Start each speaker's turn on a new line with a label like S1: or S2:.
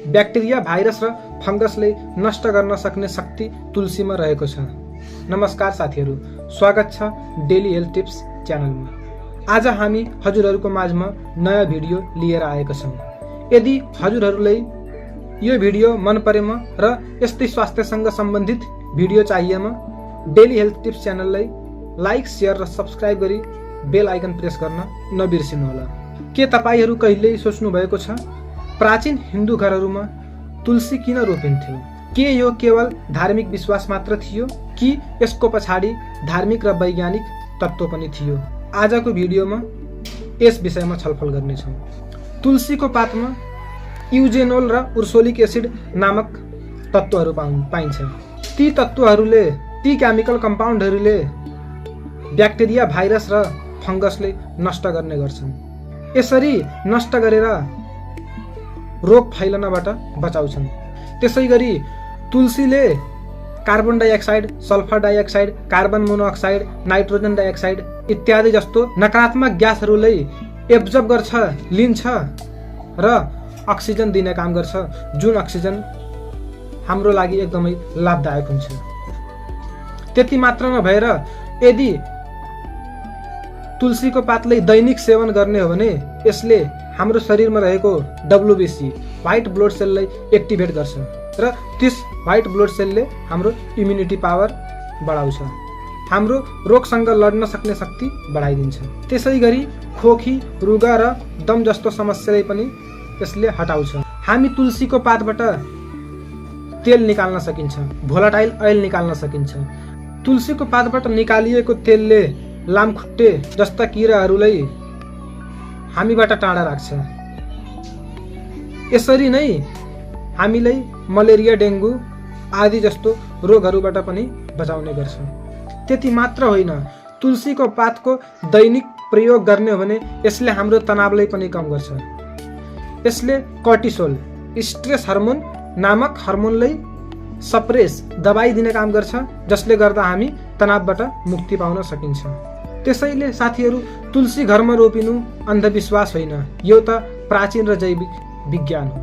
S1: Bacteria, virus र फंगसले नष्ट गर्न सक्ने शक्ति तुलसीमा रहेको छ। नमस्कार साथीहरू, स्वागत छ डेली हेल्थ टिप्स च्यानलमा। आज हामी हजुरहरूको माझमा नयाँ भिडियो लिएर आएका छौँ। यदि हजुरहरूलाई यो भिडियो मन परेमा र यस्तै स्वास्थ्यसँग सम्बन्धित भिडियो चाहिएमा डेली हेल्थ टिप्स च्यानललाई लाइक, शेयर र सब्स्क्राइब गरी बेल आइकन प्रेस गर्न नबिर्सिनुहोला। के तपाईहरू कहिल्यै सोच्नु भएको छ प्राचीन हिन्दू घरहरूमा तुलसी किन रोपिन्थ्यो? के यो केवल धार्मिक विश्वास मात्र थियो कि यसको पछाडि धार्मिक र वैज्ञानिक तत्त्व पनि थियो? आजको भिडियोमा यस विषयमा छलफल गर्नेछौँ। तुलसीको पातमा युजेनोल र उर्सोलिक एसिड नामक तत्त्वहरू पाइन्छ। ती तत्त्वहरूले, ती केमिकल कम्पाउन्डहरूले ब्याक्टेरिया, भाइरस र फंगसले नष्ट गर्ने गर्छन्। यसरी नष्ट गरेर रोग फैलनबाट बचाउँछन्। त्यसैगरी तुलसीले carbon dioxide, sulphur dioxide, carbon monoxide, nitrogen dioxide इत्यादि जस्तो नकारात्मक ग्यासहरूलाई एब्जर्ब गर्छ, लिन्छ र अक्सिजन दिने काम गर्छ, जुन अक्सिजन हाम्रो लागि एकदमै लाभदायक हुन्छ। त्यति मात्र नभएर यदि तुलसीको पातलाई दैनिक सेवन गर्ने हो भने यसले हाम्रो शरीरमा रहेको WBC व्हाइट ब्लड सेललाई एक्टिभेट गर्छ र त्यस व्हाइट ब्लड सेलले हाम्रो इम्युनिटी पावर बढाउँछ, हाम्रो रोगसँग लड्न सक्ने शक्ति बढाइदिन्छ। त्यसैगरी खोकी, रुगा र दम जस्तो समस्यालाई पनि यसले हटाउँछ। हामी तुलसीको पातबाट तेल निकाल्न सकिन्छ, भोलाटाइल ऑयल निकाल्न सकिन्छ। तुलसीको पातबाट निकालिएको तेलले लामखुट्टे जस्ता किराहरूलाई हामीबाट टाढा राख्छ। यसरी नै हामीलाई मलेरिया, डेङ्गु आदि जस्तो रोगहरूबाट पनि बचाउने गर्छ। त्यति मात्र होइन, तुलसीको पातको दैनिक प्रयोग गर्ने हो भने यसले हाम्रो तनावलाई पनि कम गर्छ। यसले कर्टिसोल, स्ट्रेस हार्मोन नामक हार्मोनलाई सप्रेस, दबाई दिने काम गर्छ, जसले गर्दा हामी तनावबाट मुक्ति पाउन सकिन्छ। त्यसैले साथीहरू, तुलसी घरमा रोपिनु अन्धविश्वास होइन, यो त प्राचीन र जैविक विज्ञान हो।